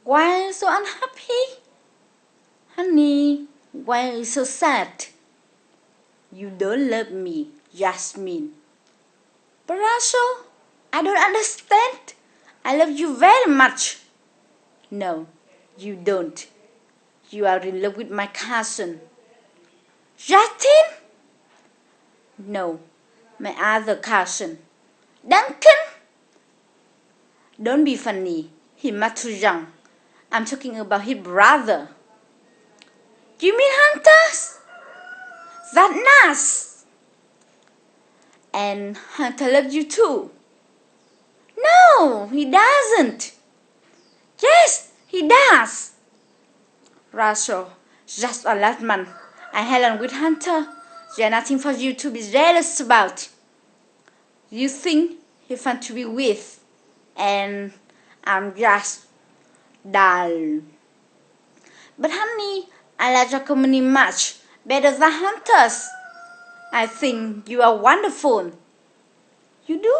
Why are you so unhappy? Honey, why are you so sad? You don't love me, Jasmine. But Russell, I don't understand. I love you very much. No, you don't. You are in love with my cousin. Justin? No, my other cousin. Duncan? Don't be funny. He's much too young. I'm talking about his brother. You mean Hunter? That nice. And Hunter loves you too. No, he doesn't. Yes, he does. Russell, just a last month, I held on with Hunter. There's nothing for you to be jealous about. You think he's fun to be with, and I'm just dull. But honey, I like your company much better than Hunter's. I think you are wonderful. You do?